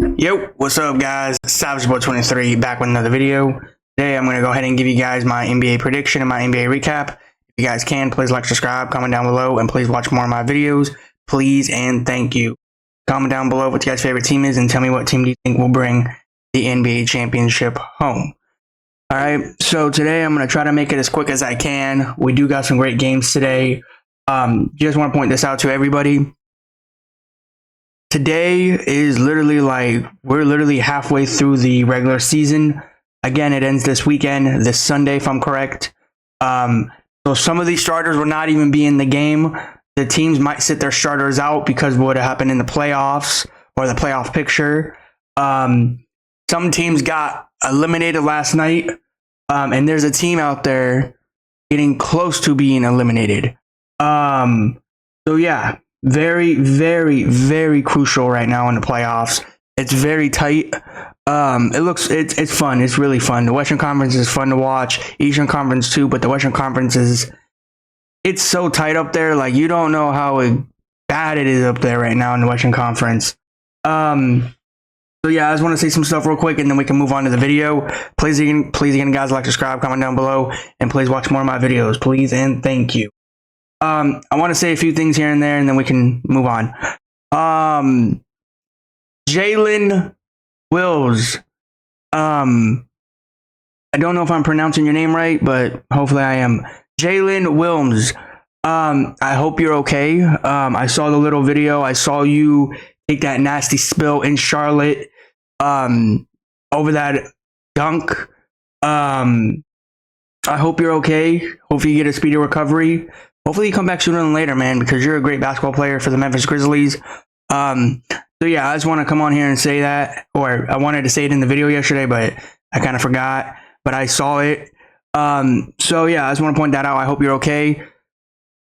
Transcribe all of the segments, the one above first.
Yo, what's up guys? SavageBoy23 back with another video. Today I'm going to go ahead and give you guys my NBA prediction and my NBA recap. If you guys can, please like, subscribe, comment down below, and please watch more of my videos. Please and thank you. Comment down below what your guys' favorite team is and tell me what team do you think will bring the NBA championship home. Alright, so today I'm going to try to make it as quick as I can. We do got some great games today. Just want to point this out to everybody. Today is literally we're literally halfway through the regular season. Again, it ends this weekend, this Sunday, if I'm correct. So some of these starters will not even be in the game. The teams might sit their starters out because of what happened in the playoffs or the playoff picture. Some teams got eliminated last night, and there's a team out there getting close to being eliminated. So yeah. Very, very, very crucial right now in the playoffs. It's very tight. It's fun. It's really fun. The Western Conference is fun to watch. Eastern Conference too, but the Western Conference it's so tight up there. Like, you don't know how bad it is up there right now in the Western Conference. So yeah, I just want to say some stuff real quick and then we can move on to the video. Please again guys, like, subscribe, comment down below, and please watch more of my videos. Please and thank you. I want to say a few things here and there, and then we can move on. Jalen Wills. I don't know if I'm pronouncing your name right, but hopefully I am. Jalen Wilms. I hope you're okay. I saw the little video. I saw you take that nasty spill in Charlotte over that dunk. I hope you're okay. Hopefully you get a speedy recovery. Hopefully you come back sooner than later, man, because you're a great basketball player for the Memphis Grizzlies. So yeah, I just want to come on here and say that, or I wanted to say it in the video yesterday, but I kind of forgot, but I saw it. So yeah, I just want to point that out. I hope you're okay.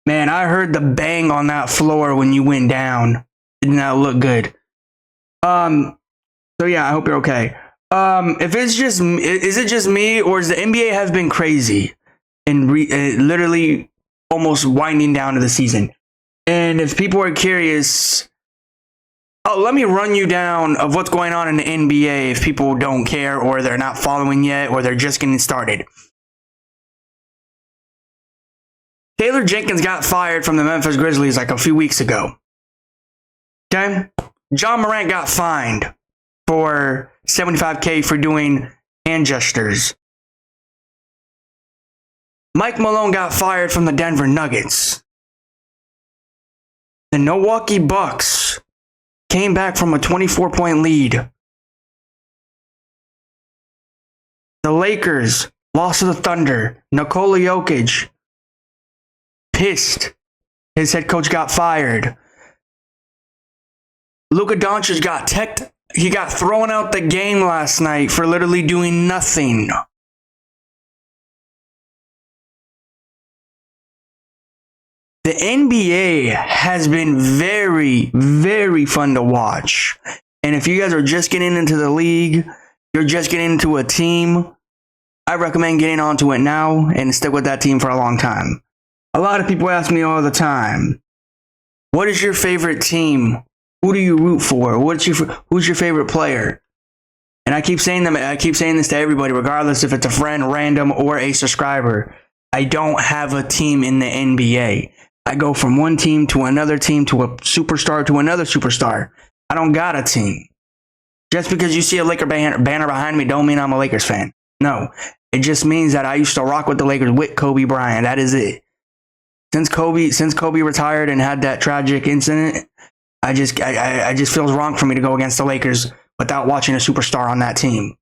Man, I heard the bang on that floor when you went down. It did not look good. So yeah, I hope you're okay. If it's just, is it just me, or is the NBA have been crazy and literally almost winding down to the season? And if people are curious, let me run you down of what's going on in the NBA if people don't care, or they're not following yet, or they're just getting started. Taylor Jenkins got fired from the Memphis Grizzlies like a few weeks ago. Okay? John Morant got fined for $75K for doing hand gestures. Mike Malone got fired from the Denver Nuggets. The Milwaukee Bucks came back from a 24-point lead. The Lakers lost to the Thunder. Nikola Jokic pissed. His head coach got fired. Luka Doncic got thrown out the game last night for literally doing nothing. The NBA has been very, very fun to watch. And if you guys are just getting into the league, you're just getting into a team, I recommend getting onto it now and stick with that team for a long time. A lot of people ask me all the time, what is your favorite team? Who do you root for? Who's your favorite player? And I keep saying this to everybody, regardless if it's a friend, random, or a subscriber. I don't have a team in the NBA. I go from one team to another team to a superstar to another superstar. I don't got a team. Just because you see a Laker banner behind me don't mean I'm a Lakers fan. No, it just means that I used to rock with the Lakers with Kobe Bryant. That is it. Since Kobe retired and had that tragic incident, I just feels wrong for me to go against the Lakers without watching a superstar on that team.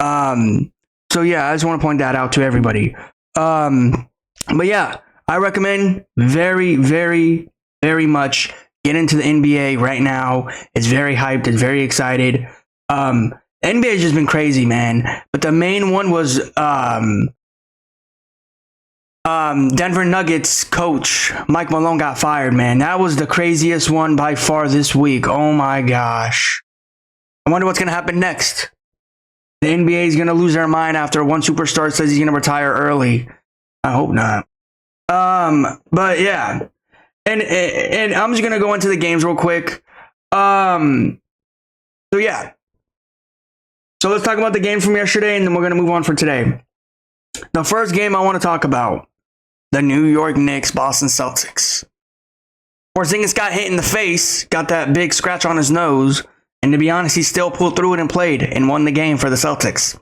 So yeah, I just want to point that out to everybody. But yeah, I recommend very, very, very much get into the NBA right now. It's very hyped. It's very excited. NBA has just been crazy, man. But the main one was Denver Nuggets coach Mike Malone got fired, man. That was the craziest one by far this week. Oh my gosh. I wonder what's going to happen next. The NBA is going to lose their mind after one superstar says he's going to retire early. I hope not. But yeah, and I'm just gonna go into the games real quick. So yeah, So let's talk about the game from yesterday, and then we're going to move on for today. The first game I want to talk about, the New York Knicks, Boston Celtics. Porzingis got hit in the face, got that big scratch on his nose, and to be honest, he still pulled through it and played and won the game for the Celtics.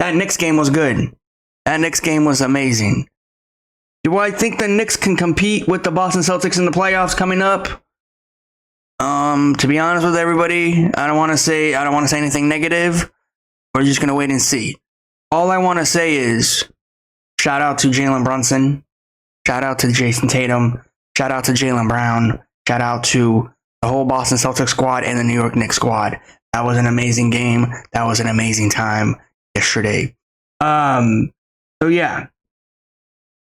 That Knicks game was good. That Knicks game was amazing. Do I think the Knicks can compete with the Boston Celtics in the playoffs coming up? To be honest with everybody, I don't want to say anything negative. We're just gonna wait and see. All I want to say is, shout out to Jalen Brunson, shout out to Jason Tatum, shout out to Jaylen Brown, shout out to the whole Boston Celtics squad and the New York Knicks squad. That was an amazing game. That was an amazing time yesterday. So yeah.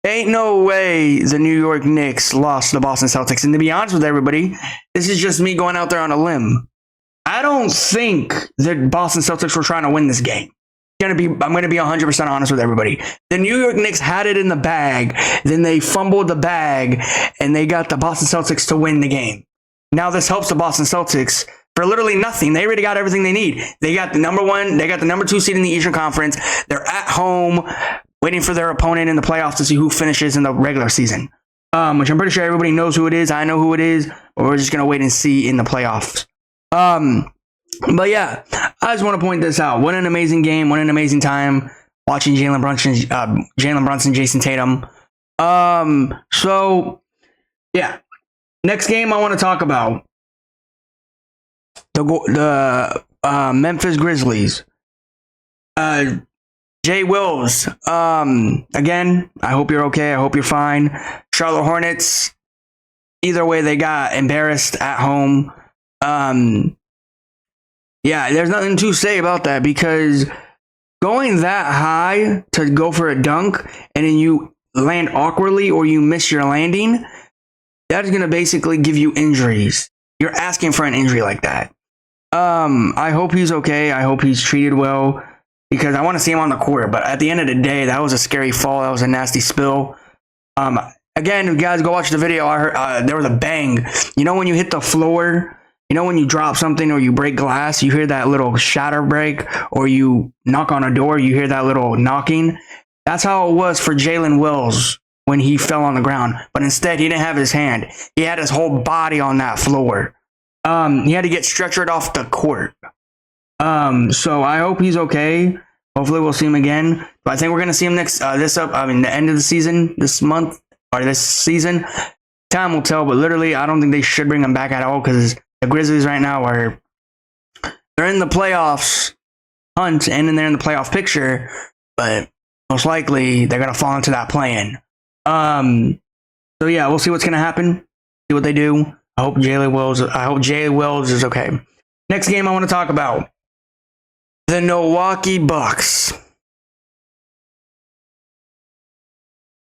Ain't no way the New York Knicks lost to the Boston Celtics. And to be honest with everybody, this is just me going out there on a limb. I don't think the Boston Celtics were trying to win this game. I'm going to be 100% honest with everybody. The New York Knicks had it in the bag, then they fumbled the bag, and they got the Boston Celtics to win the game. Now this helps the Boston Celtics for literally nothing. They already got everything they need. They got the number 2 seed in the Eastern Conference. They're at home, waiting for their opponent in the playoffs to see who finishes in the regular season. Which I'm pretty sure everybody knows who it is. I know who it is, but we're just going to wait and see in the playoffs. But yeah, I just want to point this out. What an amazing game. What an amazing time watching Jalen Brunson, Jason Tatum. So yeah, next game I want to talk about the Memphis Grizzlies. Jay Wills. Again, I hope you're okay. I hope you're fine. Charlotte Hornets. Either way, they got embarrassed at home. Yeah, there's nothing to say about that because going that high to go for a dunk and then you land awkwardly or you miss your landing, that is going to basically give you injuries. You're asking for an injury like that. I hope he's okay. I hope he's treated well because I want to see him on the court. But at the end of the day, that was a scary fall. That was a nasty spill. Again, you guys go watch the video. I heard there was a bang. You know when you hit the floor? You know when you drop something or you break glass, you hear that little shatter break, or you knock on a door, you hear that little knocking. That's how it was for Jalen Wills when he fell on the ground. But instead, he didn't have his hand. He had his whole body on that floor. He had to get stretchered off the court. So I hope he's okay. Hopefully we'll see him again. But I think we're going to see him the end of the season, this month, or this season. Time will tell, but literally, I don't think they should bring him back at all because the Grizzlies right now they're in the playoffs hunt and then they're in the playoff picture, but most likely they're going to fall into that play-in. So yeah, we'll see what's going to happen. See what they do. I hope Jay Wills is okay. Next game I want to talk about. The Milwaukee Bucks.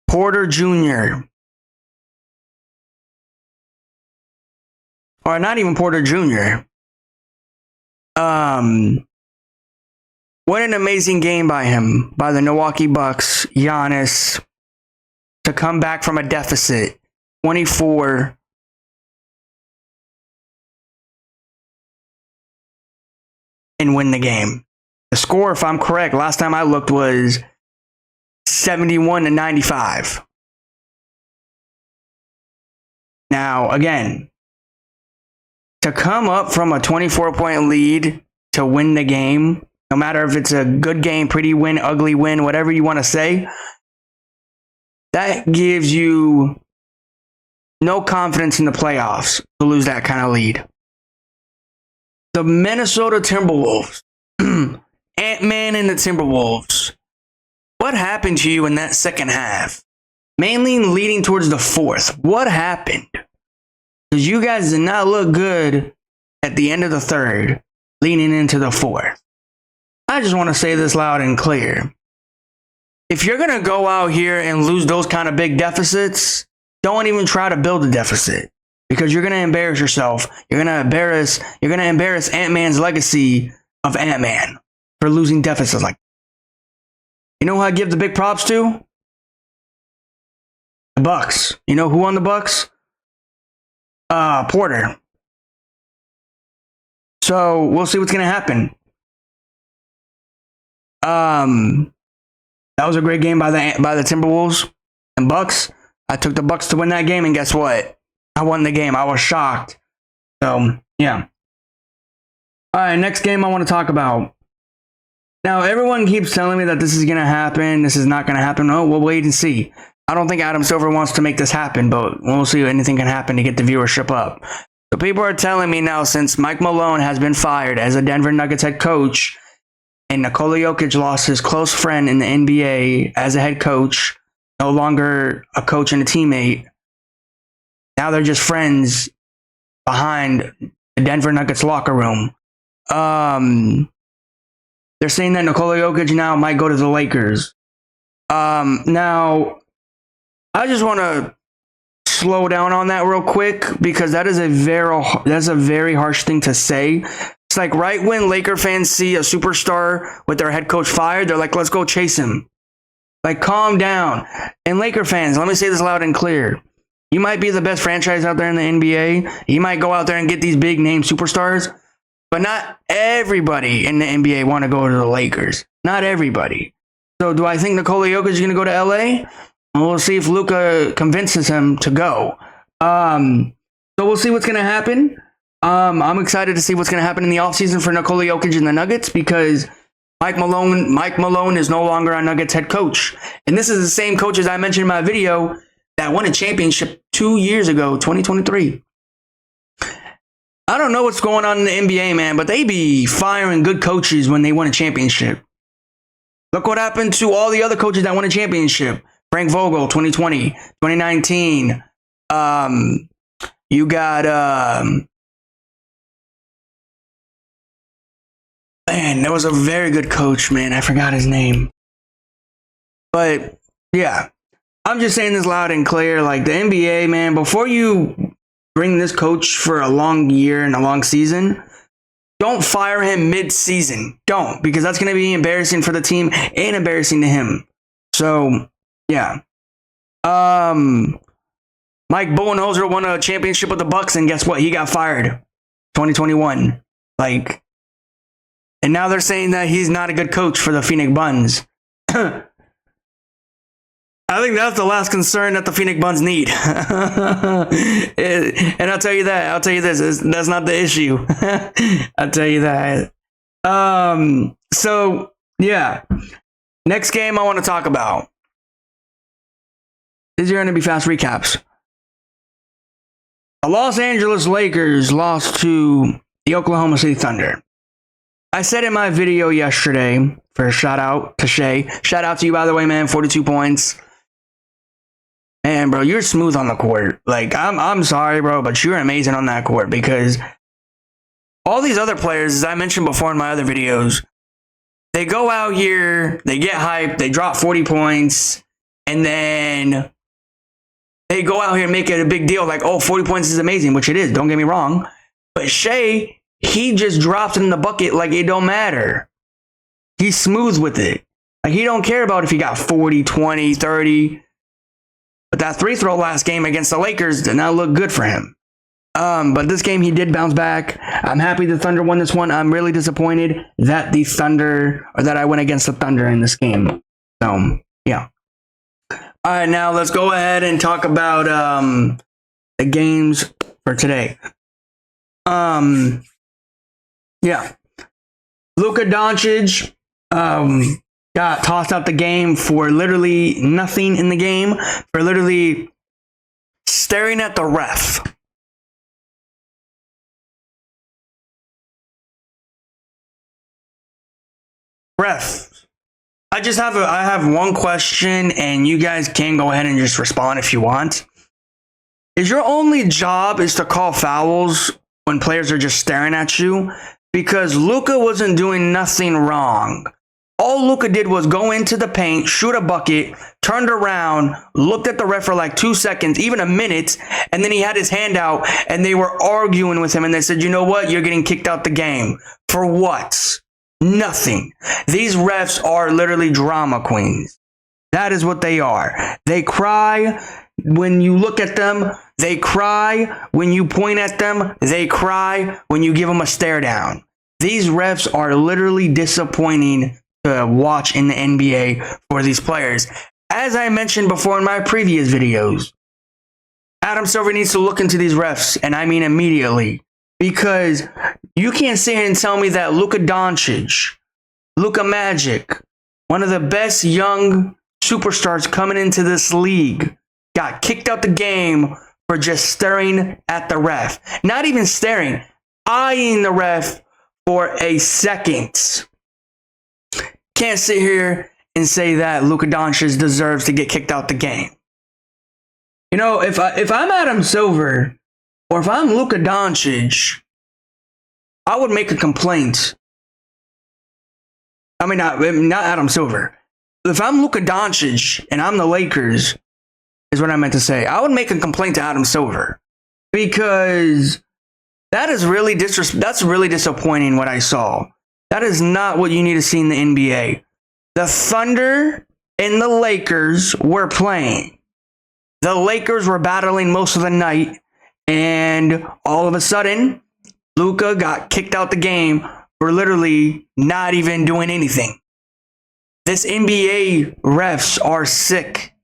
Porter Jr. Or not even Porter Jr. What an amazing game by him, by the Milwaukee Bucks, Giannis, to come back from a deficit, 24, and win the game. The score, if I'm correct, last time I looked was 71-95. Now, again, to come up from a 24-point lead to win the game, no matter if it's a good game, pretty win, ugly win, whatever you want to say, that gives you no confidence in the playoffs to lose that kind of lead. The Minnesota Timberwolves, Ant-Man and the Timberwolves, what happened to you in that second half? Mainly leading towards the fourth. What happened? Because you guys did not look good at the end of the third, leaning into the fourth. I just want to say this loud and clear. If you're going to go out here and lose those kind of big deficits, don't even try to build a deficit. Because you're going to embarrass yourself. You're going to embarrass Ant-Man's legacy of Ant-Man for losing deficits like that. You know who I give the big props to? The Bucks. You know who won the Bucks? Porter. So we'll see what's going to happen. That was a great game by the Timberwolves and Bucks. I took the Bucks to win that game, and guess what? I won the game. I was shocked. So, yeah. All right, next game I want to talk about. Now, everyone keeps telling me that this is going to happen. This is not going to happen. Oh, we'll wait and see. I don't think Adam Silver wants to make this happen, but we'll see if anything can happen to get the viewership up. So people are telling me now, since Mike Malone has been fired as a Denver Nuggets head coach, and Nikola Jokic lost his close friend in the NBA as a head coach, no longer a coach and a teammate, now they're just friends behind the Denver Nuggets locker room. They're saying that Nikola Jokic now might go to the Lakers. Now, I just want to slow down on that real quick, because that's a very harsh thing to say. It's like right when Laker fans see a superstar with their head coach fired, they're like, let's go chase him. Like, calm down. And Laker fans, let me say this loud and clear. You might be the best franchise out there in the NBA. You might go out there and get these big name superstars, but not everybody in the NBA want to go to the Lakers. Not everybody. So do I think Nikola Jokic is going to go to LA? We'll see if Luka convinces him to go. So we'll see what's going to happen. I'm excited to see what's going to happen in the offseason for Nikola Jokic and the Nuggets, because Mike Malone is no longer our Nuggets head coach. And this is the same coach, as I mentioned in my video, that won a championship 2 years ago, 2023. I don't know what's going on in the NBA, man, but they be firing good coaches when they win a championship. Look what happened to all the other coaches that won a championship. Frank Vogel, 2020, 2019. You got, man, there was a very good coach, man. I forgot his name. But, yeah. I'm just saying this loud and clear. Like, the NBA, man, before you bring this coach for a long year and a long season, don't fire him mid-season. Don't, because that's going to be embarrassing for the team and embarrassing to him. So, yeah. Mike Budenholzer won a championship with the Bucks, and guess what? He got fired 2021. Like, and now they're saying that he's not a good coach for the Phoenix Suns. I think that's the last concern that the Phoenix Suns need. And I'll tell you that. I'll tell you this. That's not the issue. I'll tell you that. So, yeah. Next game I want to talk about. These are going to be fast recaps. The Los Angeles Lakers lost to the Oklahoma City Thunder. I said in my video yesterday, for a shout out to Shay. Shout out to you, by the way, man. 42 points. Man, bro, you're smooth on the court. Like, I'm sorry, bro, but you're amazing on that court, because all these other players, as I mentioned before in my other videos, they go out here, they get hyped, they drop 40 points, and then they go out here and make it a big deal, like, oh, 40 points is amazing, which it is, don't get me wrong. But Shea, he just drops it in the bucket like it don't matter. He's smooth with it. Like, he don't care about if he got 40, 20, 30. But that free throw last game against the Lakers did not look good for him. But this game he did bounce back. I'm happy the Thunder won this one. I'm really disappointed that that I went against the Thunder in this game. So, yeah. All right, now let's go ahead and talk about the games for today. Yeah. Luka Doncic got tossed out the game for literally nothing in the game, for literally staring at the ref. Ref, I have one question, and you guys can go ahead and just respond if you want. Is your only job is to call fouls when players are just staring at you? Because Luka wasn't doing nothing wrong. All Luka did was go into the paint, shoot a bucket, turned around, looked at the ref for like 2 seconds, even a minute, and then he had his hand out, and they were arguing with him, and they said, you know what? You're getting kicked out the game. For what? Nothing. These refs are literally drama queens. That is what they are. They cry when you look at them. They cry when you point at them. They cry when you give them a stare down. These refs are literally disappointing to watch in the NBA for these players. As I mentioned before in my previous videos, Adam Silver needs to look into these refs, and I mean immediately, because you can't sit here and tell me that Luka Doncic, Luka Magic, one of the best young superstars coming into this league, got kicked out the game for just staring at the ref. Not even staring, eyeing the ref for a second. Can't sit here and say that Luka Doncic deserves to get kicked out the game. You know, if I'm Adam Silver, or if I'm Luka Doncic, I would make a complaint. I mean, not Adam Silver. If I'm Luka Doncic and I'm the Lakers, is what I meant to say, I would make a complaint to Adam Silver, because that is really that's really disappointing what I saw. That is not what you need to see in the NBA. The Thunder and the Lakers were playing. The Lakers were battling most of the night, and all of a sudden, Luka got kicked out the game for literally not even doing anything. This NBA refs are sick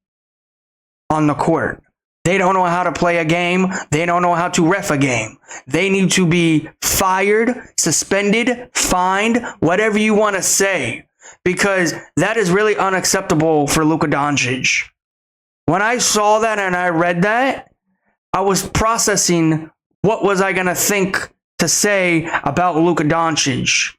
on the court. They don't know how to play a game. They don't know how to ref a game. They need to be fired, suspended, fined, whatever you want to say, because that is really unacceptable for Luka Doncic. When I saw that and I read that, I was processing what was I going to think to say about Luka Doncic.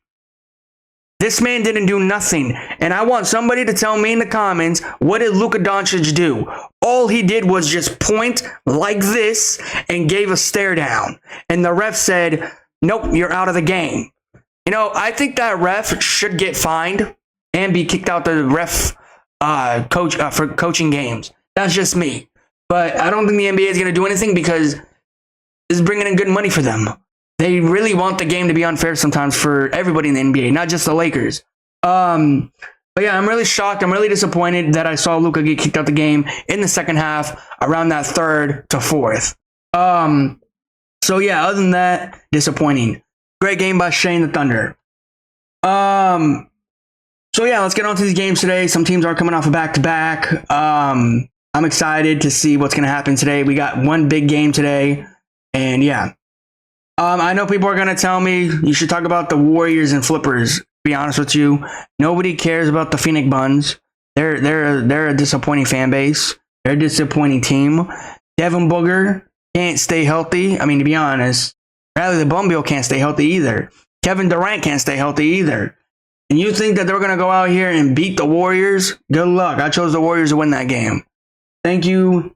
This man didn't do nothing, and I want somebody to tell me in the comments, what did Luka Doncic do? All he did was just point like this and gave a stare down, and the ref said, nope, you're out of the game. You know, I think that ref should get fined and be kicked out the ref for coaching games. That's just me. But I don't think the NBA is going to do anything, because it's bringing in good money for them. They really want the game to be unfair sometimes for everybody in the NBA, not just the Lakers. But yeah, I'm really shocked. I'm really disappointed that I saw Luka get kicked out the game in the second half, around that third to fourth. So yeah, other than that, disappointing. Great game by Shane the Thunder. So yeah, let's get on to these games today. Some teams are coming off a back-to-back. I'm excited to see what's going to happen today. We got one big game today, and yeah. I know people are going to tell me you should talk about the Warriors and Flippers. To be honest with you, nobody cares about the Phoenix Buns. They're a disappointing fan base. They're a disappointing team. Devin Booker can't stay healthy. I mean, to be honest, Bradley the Bumble can't stay healthy either. Kevin Durant can't stay healthy either. And you think that they're going to go out here and beat the Warriors? Good luck. I chose the Warriors to win that game. Thank you,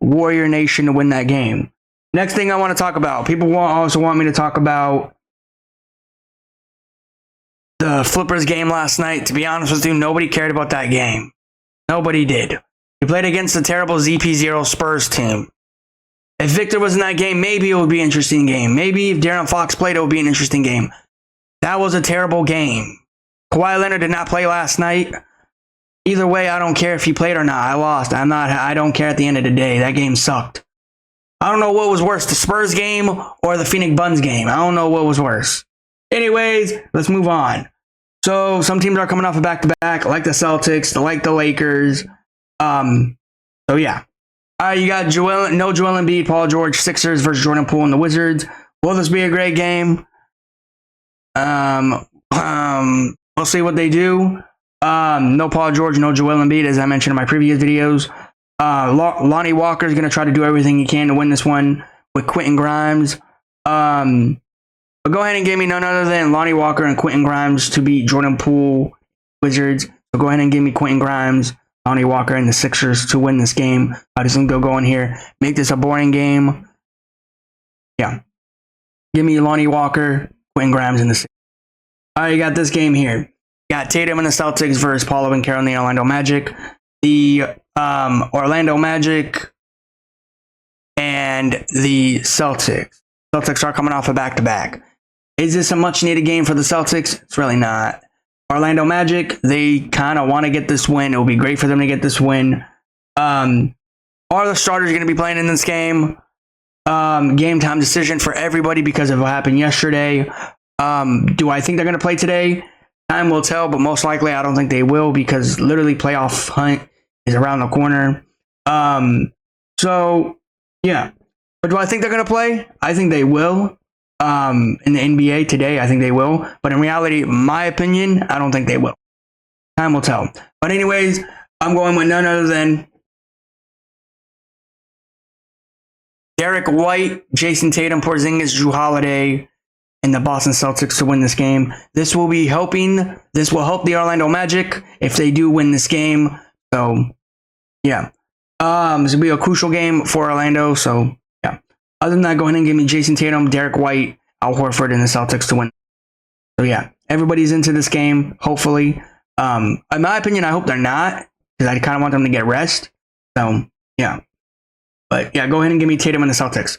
Warrior Nation, to win that game. Next thing I want to talk about, people also want me to talk about the Flippers game last night. To be honest with you, nobody cared about that game. Nobody did. We played against the terrible ZP0 Spurs team. If Victor was in that game, maybe it would be an interesting game. Maybe if De'Aaron Fox played, it would be an interesting game. That was a terrible game. Kawhi Leonard did not play last night. Either way, I don't care if he played or not. I lost. I don't care at the end of the day. That game sucked. I don't know what was worse, the Spurs game or the Phoenix Buns game. I don't know what was worse. Anyways, let's move on. So some teams are coming off a back-to-back, like the Celtics, like the Lakers. So yeah. You got Joel Embiid, Paul George, Sixers versus Jordan Poole and the Wizards. Will this be a great game? We'll see what they do. No Paul George, no Joel Embiid, as I mentioned in my previous videos. Lonnie Walker is going to try to do everything he can to win this one with Quentin Grimes. But go ahead and give me none other than Lonnie Walker and Quentin Grimes to beat Jordan Poole, Wizards. So go ahead and give me Quentin Grimes, Lonnie Walker, and the Sixers to win this game. I just going to go in here, make this a boring game. Yeah. Give me Lonnie Walker, Quentin Grimes, and the Sixers. All right, you got this game here. You got Tatum and the Celtics versus Paolo Banchero and the Orlando Magic. The Orlando Magic and the Celtics. Celtics are coming off a back-to-back. Is this a much-needed game for the Celtics? It's really not. Orlando Magic, they kind of want to get this win. It will be great for them to get this win. Are the starters going to be playing in this game? Game time decision for everybody because of what happened yesterday. Do I think they're going to play today? Time will tell, but most likely I don't think they will because literally playoff hunt is around the corner. So yeah. But do I think they're going to play? I think they will. In the NBA today, I think they will. But in reality, my opinion, I don't think they will. Time will tell. But anyways, I'm going with none other than Derek White, Jason Tatum, Porzingis, Jrue Holiday, and the Boston Celtics to win this game. This will help the Orlando Magic if they do win this game. So, yeah. This will be a crucial game for Orlando. So, yeah. Other than that, go ahead and give me Jason Tatum, Derek White, Al Horford, and the Celtics to win. So, yeah. Everybody's into this game, hopefully. In my opinion, I hope they're not because I kind of want them to get rest. So, yeah. But, yeah, go ahead and give me Tatum and the Celtics.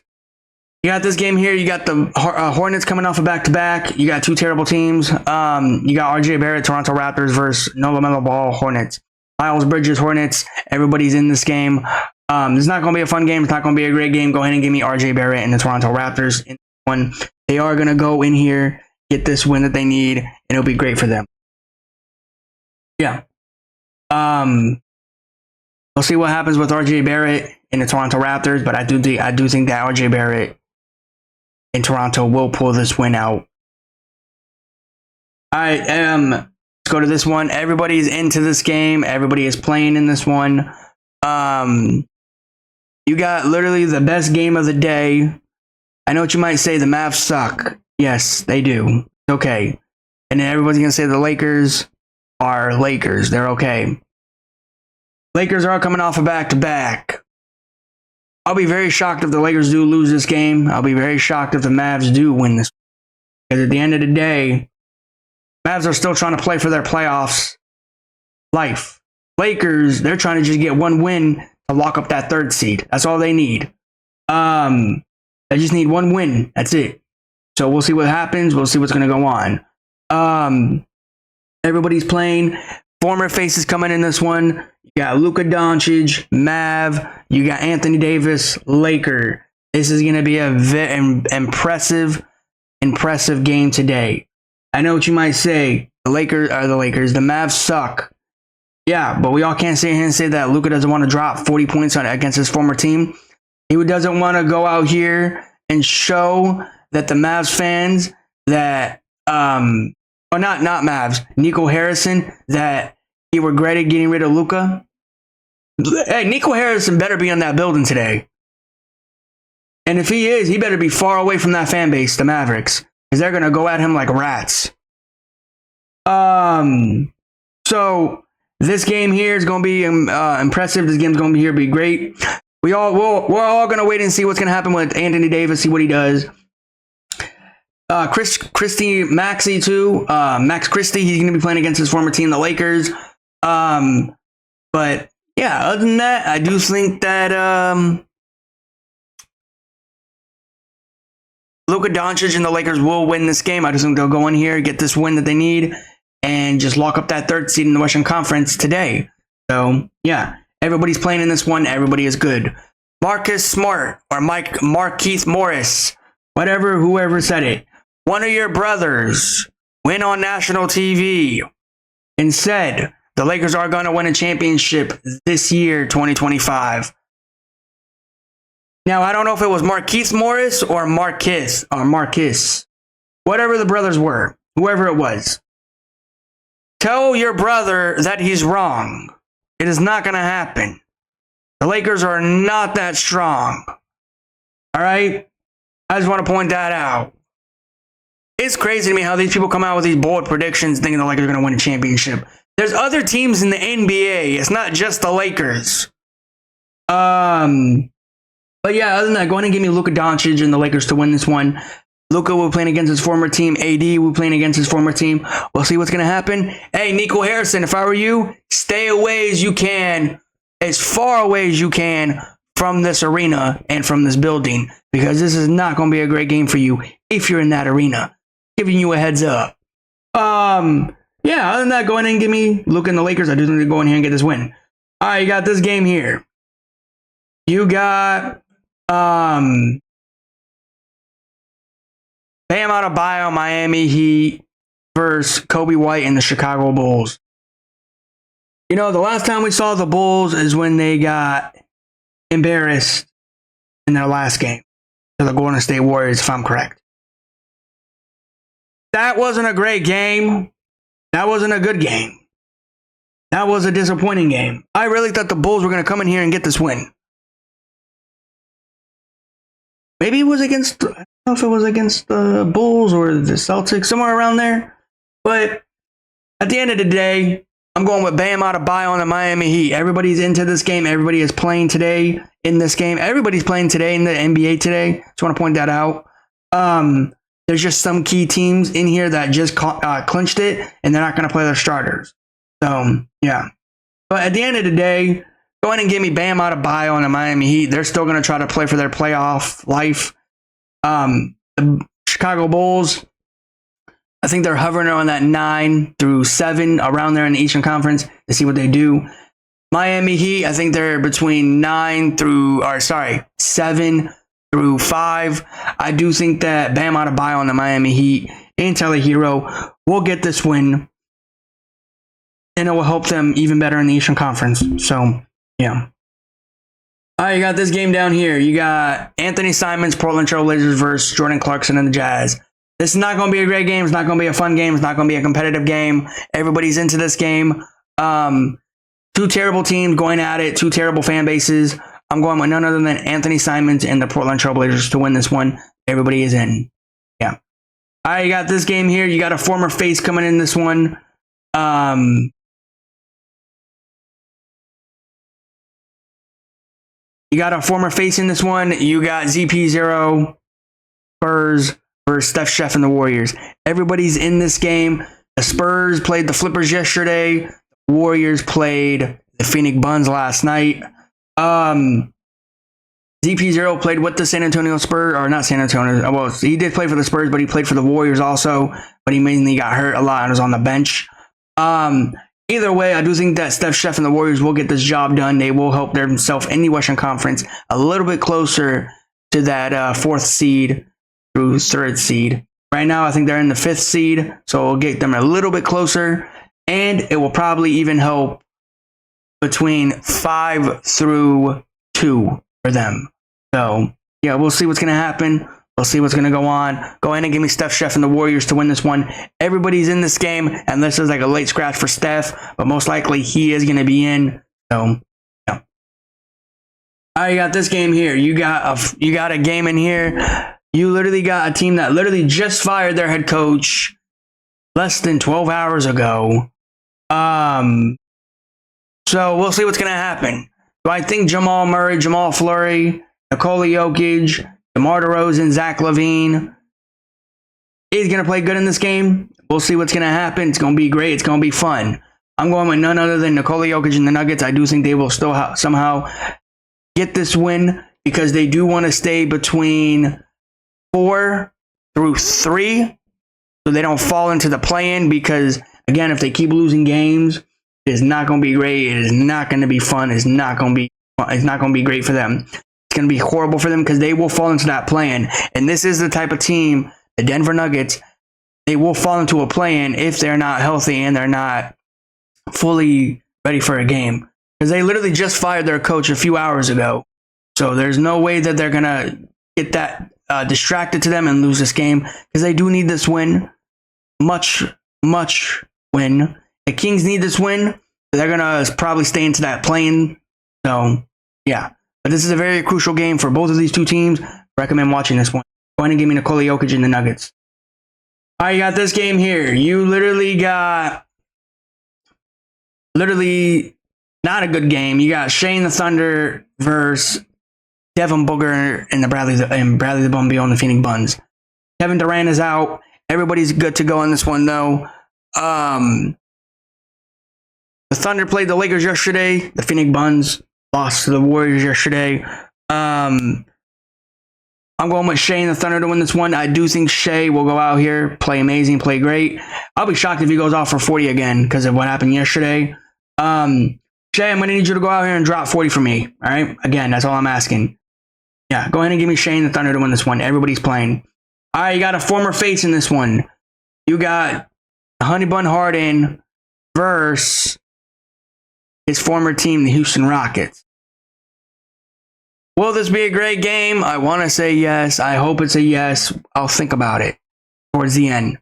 You got this game here. You got the Hornets coming off a back-to-back. You got two terrible teams. You got RJ Barrett, Toronto Raptors versus No LaMelo Ball, Hornets. Miles Bridges, Hornets. Everybody's in this game. This is not going to be a fun game. It's not going to be a great game. Go ahead and give me RJ Barrett and the Toronto Raptors in one. They are going to go in here, get this win that they need, and it'll be great for them. Yeah. We'll see what happens with RJ Barrett and the Toronto Raptors, but I do think that RJ Barrett in Toronto will pull this win out. All right, let's go to this one. Everybody's into this game. Everybody is playing in this one. You got literally the best game of the day. I know what you might say. The Mavs suck. Yes, they do. Okay. And then everybody's going to say the Lakers are Lakers. They're okay. Lakers are coming off a back-to-back. I'll be very shocked if the Lakers do lose this game. I'll be very shocked if the Mavs do win this. Because at the end of the day, Mavs are still trying to play for their playoffs life. Lakers, they're trying to just get one win to lock up that third seed. That's all they need. They just need one win. That's it. So we'll see what happens. We'll see what's going to go on. Everybody's playing. Former faces coming in this one. You got Luka Doncic, Mav. You got Anthony Davis, Laker. This is going to be a impressive game today. I know what you might say. The Lakers. The Mavs suck. Yeah, but we all can't sit here and say that Luka doesn't want to drop 40 points against his former team. He doesn't want to go out here and show that the Mavs fans that, or not Mavs, Nico Harrison, that he regretted getting rid of Luka. Hey, Nico Harrison better be in that building today. And if he is, he better be far away from that fan base, the Mavericks, because they're going to go at him like rats. So this game here is going to be impressive. This game's going to be great. We're all going to wait and see what's going to happen with Anthony Davis, see what he does. Max Christie, he's going to be playing against his former team, the Lakers. But yeah, other than that, I do think that Luka Doncic and the Lakers will win this game. I just think they'll go in here, get this win that they need, and just lock up that third seed in the Western Conference today. So yeah, everybody's playing in this one. Everybody is good. Marcus Smart or Markieff Morris, whoever said it. One of your brothers went on national TV and said the Lakers are going to win a championship this year, 2025. Now, I don't know if it was Markieff Morris or Marcus, whatever the brothers were, whoever it was. Tell your brother that he's wrong. It is not going to happen. The Lakers are not that strong. All right? I just want to point that out. It's crazy to me how these people come out with these bold predictions thinking the Lakers are going to win a championship. There's other teams in the NBA. It's not just the Lakers. But yeah, other than that, go ahead and give me Luka Doncic and the Lakers to win this one. Luka will be playing against his former team. AD will be playing against his former team. We'll see what's going to happen. Hey, Nico Harrison, if I were you, stay away as you can, as far away as you can from this arena and from this building, because this is not going to be a great game for you if you're in that arena. Giving you a heads up. Yeah, other than that, go ahead and give me Luka and the Lakers. I do think they go in here and get this win. All right, you got this game here. You got Bam Bam Adebayo, Miami Heat versus Kobe White and the Chicago Bulls. You know, the last time we saw the Bulls is when they got embarrassed in their last game to the Golden State Warriors, if I'm correct. That wasn't a great game. That wasn't a good game. That was a disappointing game. I really thought the Bulls were going to come in here and get this win. Maybe it was against, I don't know if it was against the Bulls or the Celtics, somewhere around there. But at the end of the day, I'm going with Bam Adebayo on the Miami Heat. Everybody's into this game. Everybody is playing today in this game. Everybody's playing today in the NBA today. Just want to point that out. There's just some key teams in here that just clinched it, and they're not going to play their starters. So, yeah. But at the end of the day, go ahead and give me Bam Adebayo on the Miami Heat. They're still going to try to play for their playoff life. The Chicago Bulls, I think they're hovering on that 9 through 7, around there in the Eastern Conference, to see what they do. Miami Heat, I think they're between 7 through 5. I do think that Bam Adebayo on the Miami Heat, Intel Hero, will get this win. And it will help them even better in the Eastern Conference. So, yeah. All right, you got this game down here. You got Anthony Simons, Portland Trail Blazers versus Jordan Clarkson and the Jazz. This is not going to be a great game. It's not going to be a fun game. It's not going to be a competitive game. Everybody's into this game. Two terrible teams going at it. Two terrible fan bases. I'm going with none other than Anthony Simons and the Portland Trail Blazers to win this one. Everybody is in. Yeah. All right, you got this game here. You got a former face coming in this one. You got a former face in this one. You got ZP0, Spurs versus Steph Chef and the Warriors. Everybody's in this game. The Spurs played the Flippers yesterday. The Warriors played the Phoenix Suns last night. ZP0 played with the San Antonio Spurs, or not San Antonio. Well, he did play for the Spurs, but he played for the Warriors also. But he mainly got hurt a lot and was on the bench. Either way, I do think that Steph Chef and the Warriors will get this job done. They will help themselves in the Western Conference a little bit closer to that 4th seed through 3rd seed. Right now, I think they're in the 5th seed, so it'll get them a little bit closer, and it will probably even help between 5 through 2 for them. So, yeah, we'll see what's going to happen. We'll see what's going to go on. Go ahead and give me Steph Chef and the Warriors to win this one. Everybody's in this game, and this is like a late scratch for Steph, but most likely he is going to be in. So, yeah. All right, you got this game here. You got a game in here. You literally got a team that literally just fired their head coach less than 12 hours ago. So we'll see what's going to happen. Do I think Jamal Murray, Jamal Fleury, Nikola Jokic, DeMar DeRozan, Zach LaVine is going to play good in this game? We'll see what's going to happen. It's going to be great. It's going to be fun. I'm going with none other than Nikola Jokic and the Nuggets. I do think they will still somehow get this win because they do want to stay between 4 through 3 so they don't fall into the play-in because, again, if they keep losing games, it is not going to be great. It is not going to be fun. It's not going to be great for them. It's going to be horrible for them because they will fall into that play-in. And this is the type of team, the Denver Nuggets, they will fall into a play-in if they're not healthy and they're not fully ready for a game. Because they literally just fired their coach a few hours ago. So there's no way that they're going to get that distracted to them and lose this game. Because they do need this win. Much win. The Kings need this win. They're going to probably stay into that play-in. So, yeah. But this is a very crucial game for both of these two teams. Recommend watching this one. Go ahead and give me Nikola Jokic and the Nuggets. All right, you got this game here. You literally got not a good game. You got Shane the Thunder versus Devin Booker and Bradley the Bumblebee on the Phoenix Suns. Kevin Durant is out. Everybody's good to go on this one though. The Thunder played the Lakers yesterday. The Phoenix Suns lost to the Warriors yesterday. I'm going with Shea and the Thunder to win this one. I do think Shea will go out here, play amazing, play great. I'll be shocked if he goes off for 40 again because of what happened yesterday. Shea, I'm going to need you to go out here and drop 40 for me. All right? Again, that's all I'm asking. Yeah, go ahead and give me Shea and the Thunder to win this one. Everybody's playing. All right, you got a former face in this one. You got Honey Bun Harden versus his former team, the Houston Rockets. Will this be a great game? I want to say yes. I hope it's a yes. I'll think about it towards the end.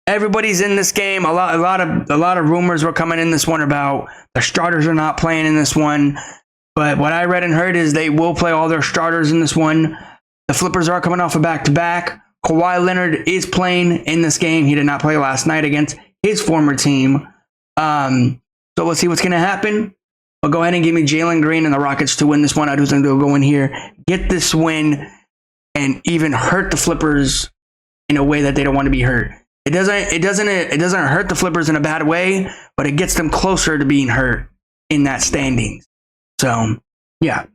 Everybody's in this game. A lot of rumors were coming in this one about the starters are not playing in this one. But what I read and heard is they will play all their starters in this one. The Flippers are coming off a back-to-back. Kawhi Leonard is playing in this game. He did not play last night against his former team. So let's see what's going to happen. But go ahead and give me Jalen Green and the Rockets to win this one. I do think they'll go in here, get this win, and even hurt the Flippers in a way that they don't want to be hurt. It doesn't hurt the Flippers in a bad way, but it gets them closer to being hurt in that standings. So, yeah.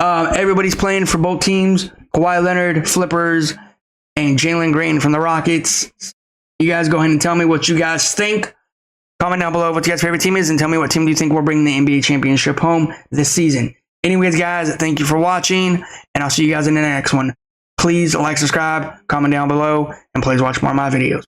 Everybody's playing for both teams. Kawhi Leonard, Flippers, and Jalen Green from the Rockets. You guys go ahead and tell me what you guys think. Comment down below what your guys' favorite team is and tell me what team do you think will bring the NBA championship home this season. Anyways, guys, thank you for watching, and I'll see you guys in the next one. Please like, subscribe, comment down below, and please watch more of my videos.